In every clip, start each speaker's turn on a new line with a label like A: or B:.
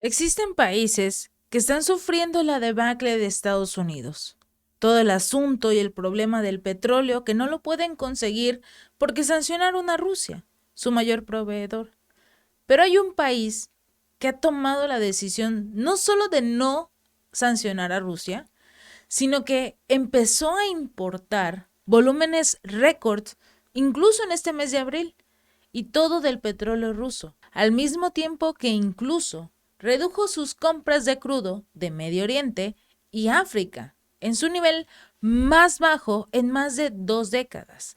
A: Existen países que están sufriendo la debacle de Estados Unidos. Todo el asunto y el problema del petróleo que no lo pueden conseguir porque sancionaron a Rusia, su mayor proveedor. Pero hay un país que ha tomado la decisión no solo de no sancionar a Rusia, sino que empezó a importar volúmenes récord incluso en este mes de abril, y todo del petróleo ruso, al mismo tiempo que incluso redujo sus compras de crudo de Medio Oriente y África en su nivel más bajo en más de 2 décadas.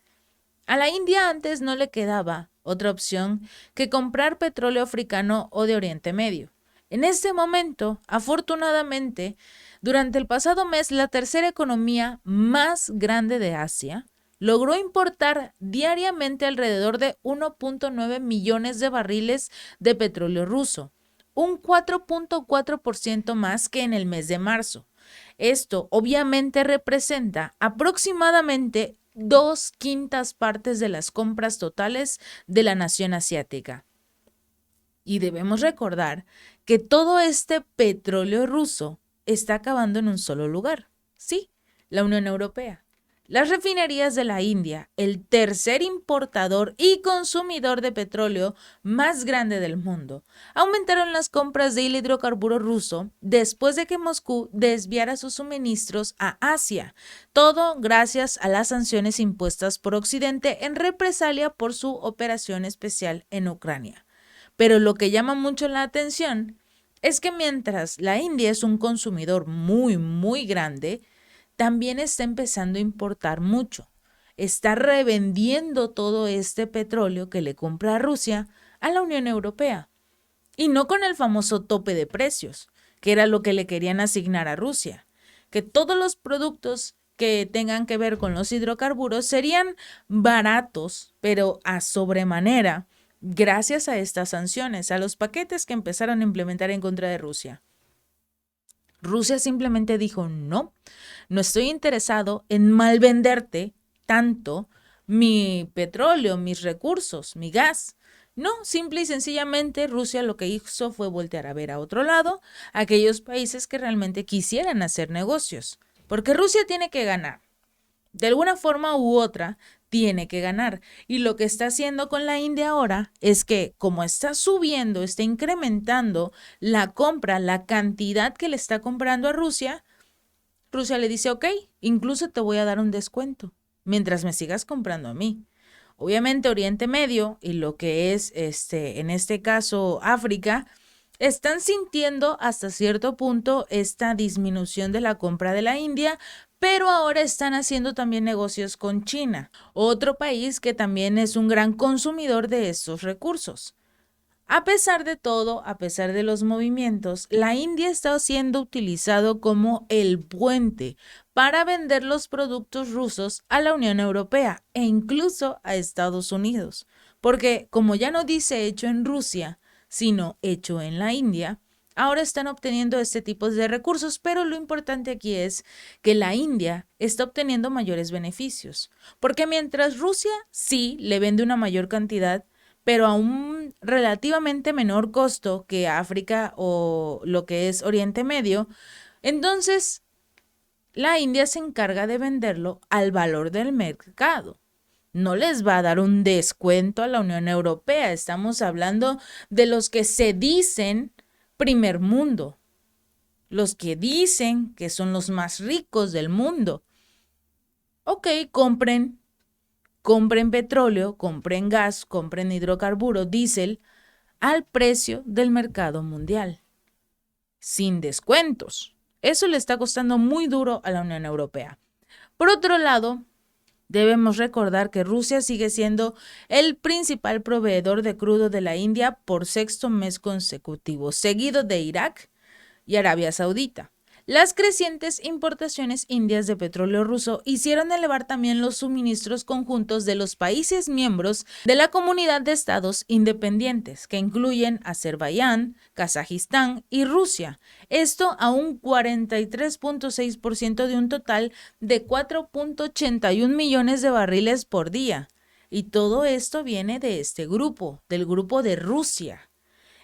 A: A la India antes no le quedaba otra opción que comprar petróleo africano o de Oriente Medio. En este momento, afortunadamente, durante el pasado mes, la tercera economía más grande de Asia logró importar diariamente alrededor de 1.9 millones de barriles de petróleo ruso, un 4.4% más que en el mes de marzo. Esto obviamente representa aproximadamente 2/5 de las compras totales de la nación asiática. Y debemos recordar que todo este petróleo ruso está acabando en un solo lugar. Sí, la Unión Europea. Las refinerías de la India, el tercer importador y consumidor de petróleo más grande del mundo, aumentaron las compras de hidrocarburo ruso después de que Moscú desviara sus suministros a Asia, todo gracias a las sanciones impuestas por Occidente en represalia por su operación especial en Ucrania. Pero lo que llama mucho la atención es que mientras la India es un consumidor muy, muy grande, también está empezando a importar mucho. Está revendiendo todo este petróleo que le compra a Rusia a la Unión Europea. Y no con el famoso tope de precios, que era lo que le querían asignar a Rusia. Que todos los productos que tengan que ver con los hidrocarburos serían baratos, pero a sobremanera, gracias a estas sanciones, a los paquetes que empezaron a implementar en contra de Rusia. Rusia simplemente dijo, no estoy interesado en malvenderte tanto mi petróleo, mis recursos, mi gas. No, simple y sencillamente Rusia lo que hizo fue voltear a ver a otro lado a aquellos países que realmente quisieran hacer negocios. Porque Rusia tiene que ganar. De alguna forma u otra, tiene que ganar. Y lo que está haciendo con la India ahora es que como está subiendo, está incrementando la compra, la cantidad que le está comprando a Rusia, Rusia le dice, ok, incluso te voy a dar un descuento mientras me sigas comprando a mí. Obviamente Oriente Medio y lo que es en este caso África están sintiendo hasta cierto punto esta disminución de la compra de la India, pero ahora están haciendo también negocios con China, otro país que también es un gran consumidor de estos recursos. A pesar de todo, a pesar de los movimientos, la India está siendo utilizado como el puente para vender los productos rusos a la Unión Europea e incluso a Estados Unidos. Porque como ya no dice hecho en Rusia, sino hecho en la India, ahora están obteniendo este tipo de recursos, pero lo importante aquí es que la India está obteniendo mayores beneficios. Porque mientras Rusia sí le vende una mayor cantidad, pero a un relativamente menor costo que África o lo que es Oriente Medio, entonces la India se encarga de venderlo al valor del mercado. No les va a dar un descuento a la Unión Europea. Estamos hablando de los que se dicen primer mundo, los que dicen que son los más ricos del mundo. Ok, compren petróleo, compren gas, compren hidrocarburo, diésel, al precio del mercado mundial, sin descuentos. Eso le está costando muy duro a la Unión Europea. Por otro lado, debemos recordar que Rusia sigue siendo el principal proveedor de crudo de la India por sexto mes consecutivo, seguido de Irak y Arabia Saudita. Las crecientes importaciones indias de petróleo ruso hicieron elevar también los suministros conjuntos de los países miembros de la Comunidad de Estados Independientes, que incluyen Azerbaiyán, Kazajistán y Rusia. Esto a un 43.6% de un total de 4.81 millones de barriles por día. Y todo esto viene de este grupo, del grupo de Rusia.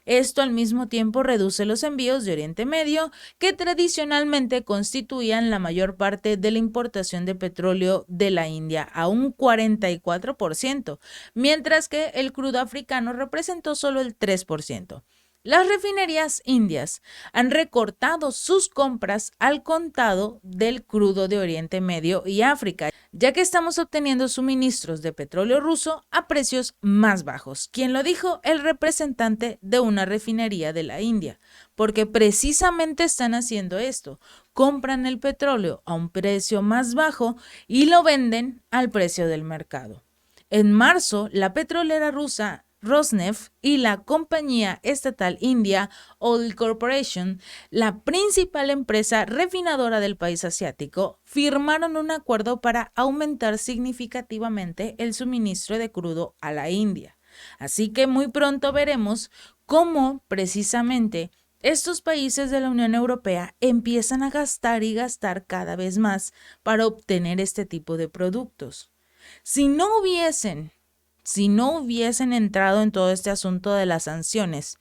A: Esto al mismo tiempo reduce los envíos de Oriente Medio, que tradicionalmente constituían la mayor parte de la importación de petróleo de la India, a un 44%, mientras que el crudo africano representó solo el 3%. Las refinerías indias han recortado sus compras al contado del crudo de Oriente Medio y África, ya que estamos obteniendo suministros de petróleo ruso a precios más bajos. Quien lo dijo, el representante de una refinería de la India, porque precisamente están haciendo esto. Compran el petróleo a un precio más bajo y lo venden al precio del mercado. En marzo, la petrolera rusa Rosneft y la compañía estatal india Oil Corporation, la principal empresa refinadora del país asiático, firmaron un acuerdo para aumentar significativamente el suministro de crudo a la India. Así que muy pronto veremos cómo precisamente estos países de la Unión Europea empiezan a gastar y gastar cada vez más para obtener este tipo de productos. Si no hubiesen entrado en todo este asunto de las sanciones,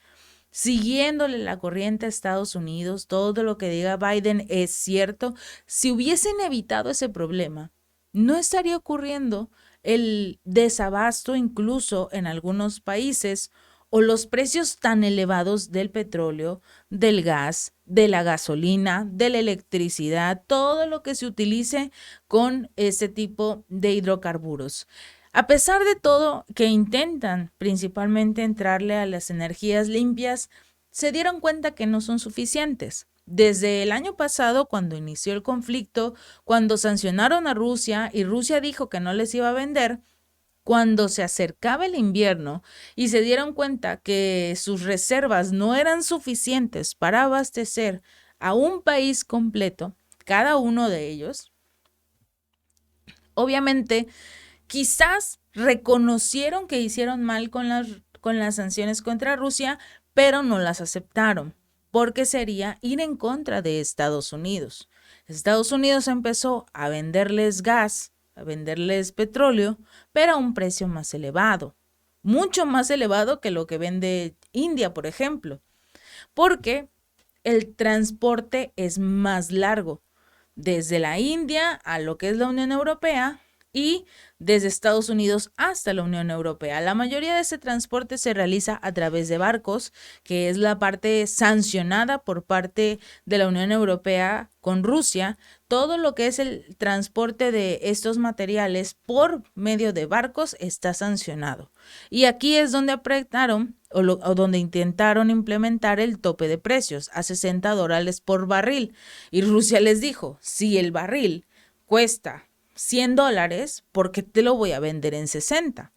A: siguiéndole la corriente a Estados Unidos, todo lo que diga Biden es cierto, si hubiesen evitado ese problema, no estaría ocurriendo el desabasto incluso en algunos países o los precios tan elevados del petróleo, del gas, de la gasolina, de la electricidad, todo lo que se utilice con este tipo de hidrocarburos. A pesar de todo que intentan principalmente entrarle a las energías limpias, se dieron cuenta que no son suficientes. Desde el año pasado, cuando inició el conflicto, cuando sancionaron a Rusia y Rusia dijo que no les iba a vender, cuando se acercaba el invierno y se dieron cuenta que sus reservas no eran suficientes para abastecer a un país completo, cada uno de ellos, obviamente, quizás reconocieron que hicieron mal con las sanciones contra Rusia, pero no las aceptaron, porque sería ir en contra de Estados Unidos. Estados Unidos empezó a venderles gas, a venderles petróleo, pero a un precio más elevado, mucho más elevado que lo que vende India, por ejemplo, porque el transporte es más largo, desde la India a lo que es la Unión Europea y desde Estados Unidos hasta la Unión Europea. La mayoría de ese transporte se realiza a través de barcos, que es la parte sancionada por parte de la Unión Europea con Rusia. Todo lo que es el transporte de estos materiales por medio de barcos está sancionado. Y aquí es donde apretaron o donde intentaron implementar el tope de precios a $60 por barril. Y Rusia les dijo, si el barril cuesta $100, ¿por qué te lo voy a vender en 60?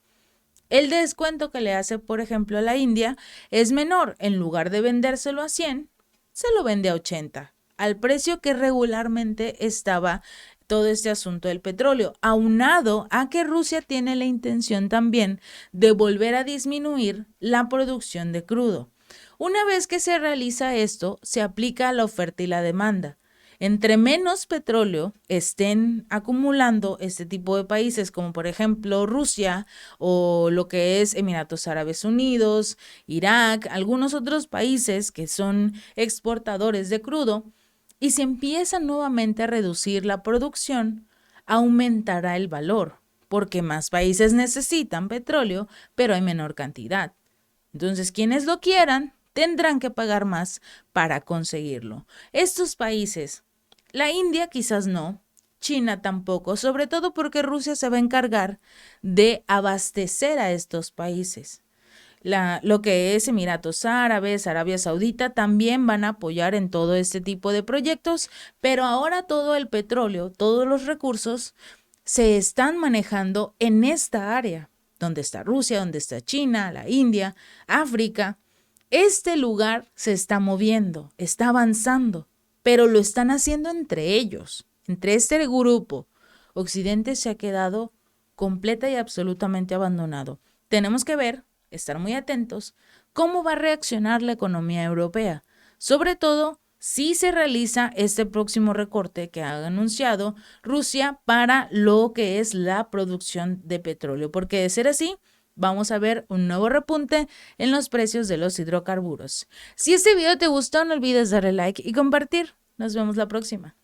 A: El descuento que le hace, por ejemplo, a la India es menor. En lugar de vendérselo a 100, se lo vende a 80, al precio que regularmente estaba todo este asunto del petróleo, aunado a que Rusia tiene la intención también de volver a disminuir la producción de crudo. Una vez que se realiza esto, se aplica la oferta y la demanda. Entre menos petróleo estén acumulando este tipo de países, como por ejemplo Rusia o lo que es Emiratos Árabes Unidos, Irak, algunos otros países que son exportadores de crudo, y se empieza nuevamente a reducir la producción, aumentará el valor, porque más países necesitan petróleo, pero hay menor cantidad. Entonces, quienes lo quieran, tendrán que pagar más para conseguirlo. Estos países, la India quizás no, China tampoco, sobre todo porque Rusia se va a encargar de abastecer a estos países. Lo que es Emiratos Árabes, Arabia Saudita, también van a apoyar en todo este tipo de proyectos, pero ahora todo el petróleo, todos los recursos se están manejando en esta área, donde está Rusia, donde está China, la India, África. Este lugar se está moviendo, está avanzando, pero lo están haciendo entre ellos, entre este grupo. Occidente se ha quedado completa y absolutamente abandonado. Tenemos que ver, estar muy atentos, cómo va a reaccionar la economía europea, sobre todo si se realiza este próximo recorte que ha anunciado Rusia para lo que es la producción de petróleo, porque de ser así, vamos a ver un nuevo repunte en los precios de los hidrocarburos. Si este video te gustó, no olvides darle like y compartir. Nos vemos la próxima.